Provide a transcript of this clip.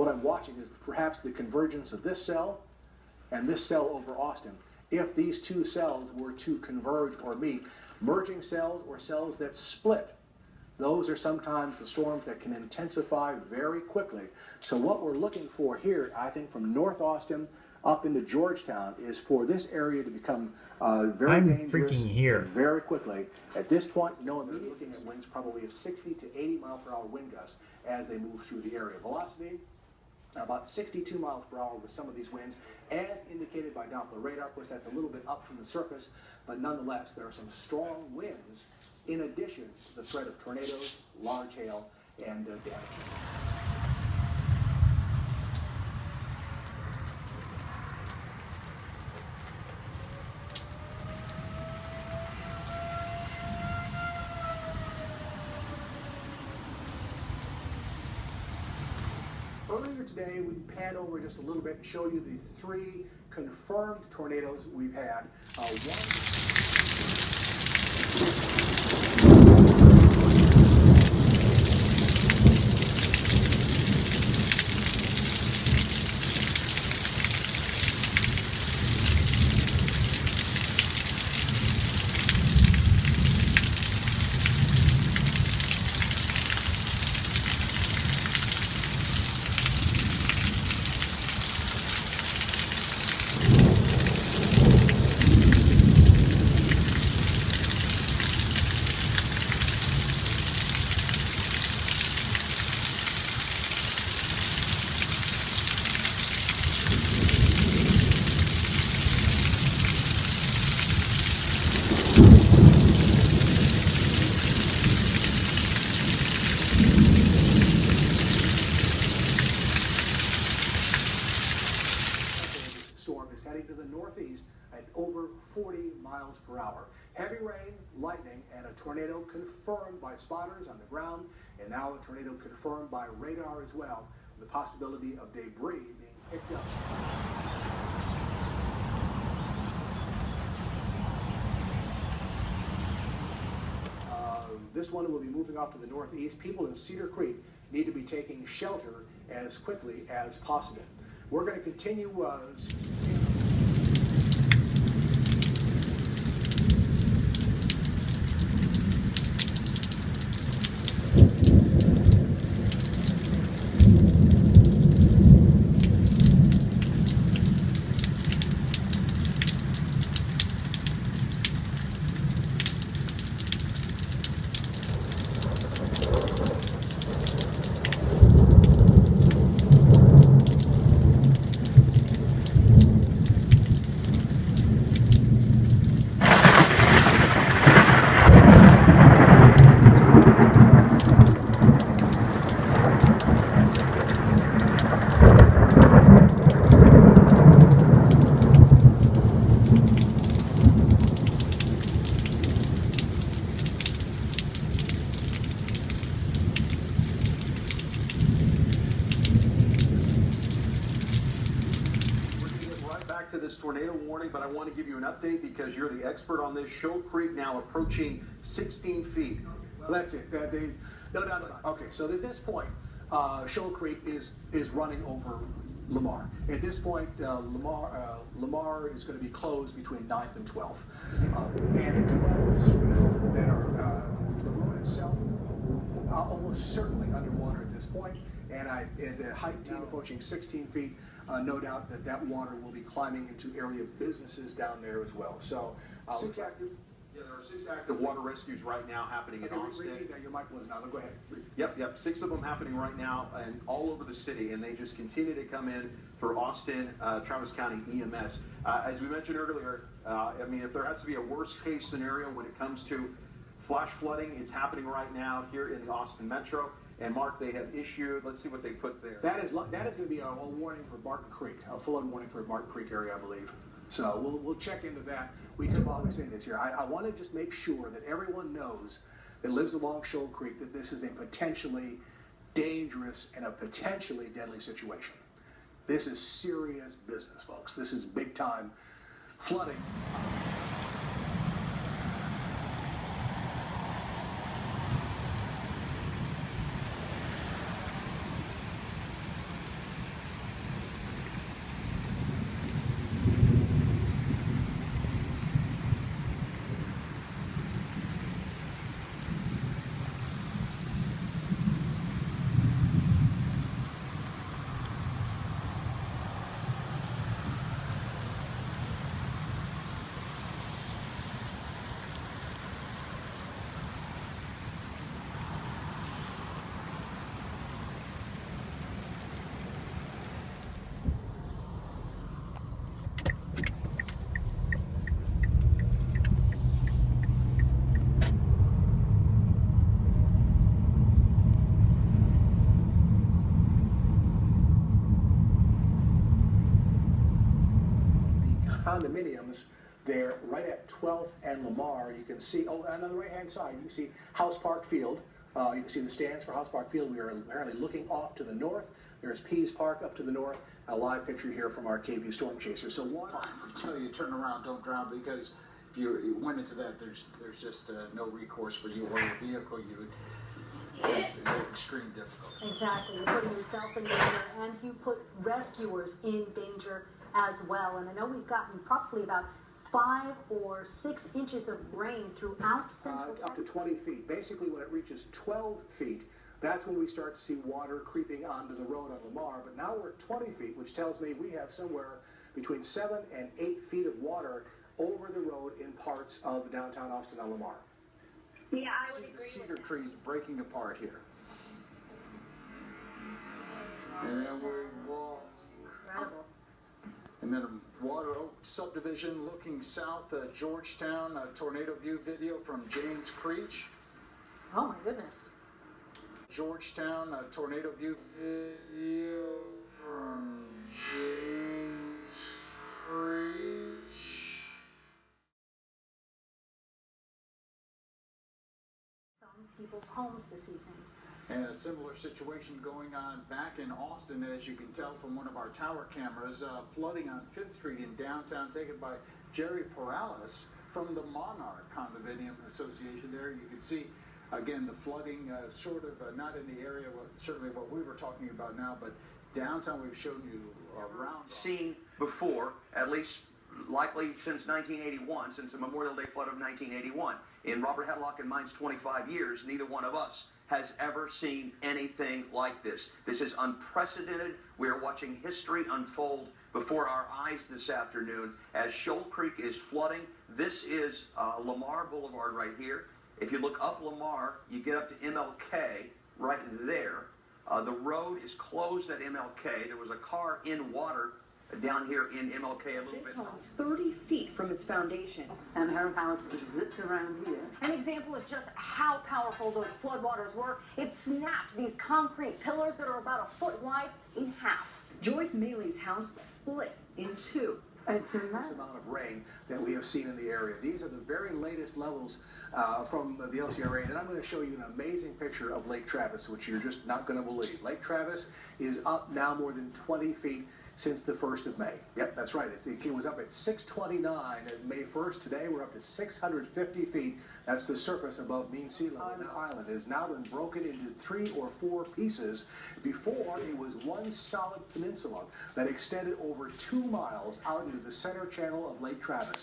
what I'm watching is perhaps the convergence of this cell and this cell over Austin. If these two cells were to converge or meet, merging cells or cells that split, those are sometimes the storms that can intensify very quickly. So what we're looking for here, I think from North Austin up into Georgetown, is for this area to become very dangerous very quickly. At this point, no, I'm looking at winds probably of 60 to 80 mile per hour wind gusts as they move through the area. Velocity, about 62 miles per hour with some of these winds, as indicated by Doppler radar. Of course, that's a little bit up from the surface, but nonetheless, there are some strong winds in addition to the threat of tornadoes, large hail, and damage. Earlier today, we panned over just a little bit and showed you the 3 confirmed tornadoes we've had. Storm is heading to the northeast at over 40 miles per hour. Heavy rain, lightning, and a tornado confirmed by spotters on the ground, and now a tornado confirmed by radar as well, with the possibility of debris being picked up. This one will be moving off to the northeast. People in Cedar Creek need to be taking shelter as quickly as possible. We're going to continue. To this tornado warning, but I want to give you an update because you're the expert on this. Shoal Creek now approaching 16 feet. Well, that's it. No doubt about it. Okay, so at this point, Shoal Creek is running over Lamar. At this point, Lamar is going to be closed between 9th and 12th. And 12th Street, that are the road itself, almost certainly underwater at this point. And at a height approaching 16 feet, no doubt that water will be climbing into area businesses down there as well. So 6 active. Yeah, there are 6 active water rescues right now happening in Austin. Your mic wasn't on. Go ahead. Yep. 6 of them happening right now and all over the city, and they just continue to come in for Austin, Travis County EMS. As we mentioned earlier, I mean, if there has to be a worst case scenario when it comes to flash flooding, it's happening right now here in the Austin Metro. And Mark, they have issued, let's see what they put there. That is going to be a warning for Barton Creek, a flood warning for Barton Creek area, I believe. So we'll check into that. We just always say this here. I want to just make sure that everyone knows that lives along Shoal Creek that this is a potentially dangerous and a potentially deadly situation. This is serious business, folks. This is big time flooding. condominiums there right at 12th and Lamar. You can see, oh, and on the right-hand side, you can see House Park Field. You can see the stands for House Park Field. We are apparently looking off to the north. There's Pease Park up to the north. A live picture here from our KVUE Storm Chaser. So one, I tell you, turn around, don't drown, because if you went into that, there's just no recourse for you or your vehicle. You would have extreme difficulty. Exactly. You're putting yourself in danger, and you put rescuers in danger as well. And I know we've gotten probably about 5 or 6 inches of rain throughout central Texas. Up to 20 feet. Basically, when it reaches 12 feet, that's when we start to see water creeping onto the road on Lamar. But now we're at 20 feet, which tells me we have somewhere between 7 and 8 feet of water over the road in parts of downtown Austin on Lamar. Yeah, I would agree. The cedar trees breaking apart here. And we lost. Incredible. And then a Water Oak subdivision looking south, Georgetown, a tornado view video from James Creech. Oh my goodness. Georgetown, a tornado view video from James Creech. Some people's homes this evening. And a similar situation going on back in Austin, as you can tell from one of our tower cameras, flooding on 5th Street in downtown, taken by Jerry Perales from the Monarch Condominium Association there. You can see, again, the flooding sort of not in the area, certainly what we were talking about now, but downtown we've shown you around. Seen before, at least likely since 1981, since the Memorial Day flood of 1981. In Robert Hadlock and mine's 25 years, neither one of us has ever seen anything like this. This is unprecedented. We are watching history unfold before our eyes this afternoon as Shoal Creek is flooding. This is Lamar Boulevard right here. If you look up Lamar, you get up to MLK right there. The road is closed at MLK. There was a car in water down here in MLK a little This bit. home 30 feet from its foundation. And her house is zipped around here. An example of just how powerful those floodwaters were. It snapped these concrete pillars that are about a foot wide in half. Joyce Maley's house split in 2. It's a This mess. amount of rain that we have seen in the area. These are the very latest levels from the LCRA, and then I'm going to show you an amazing picture of Lake Travis, which you're just not going to believe. Lake Travis is up now more than 20 feet since the 1st of May. Yep, that's right. It was up at 629 at May 1st. Today we're up to 650 feet. That's the surface above mean sea level. The island has now been broken into 3 or 4 pieces. Before, it was one solid peninsula that extended over 2 miles out into the center channel of Lake Travis.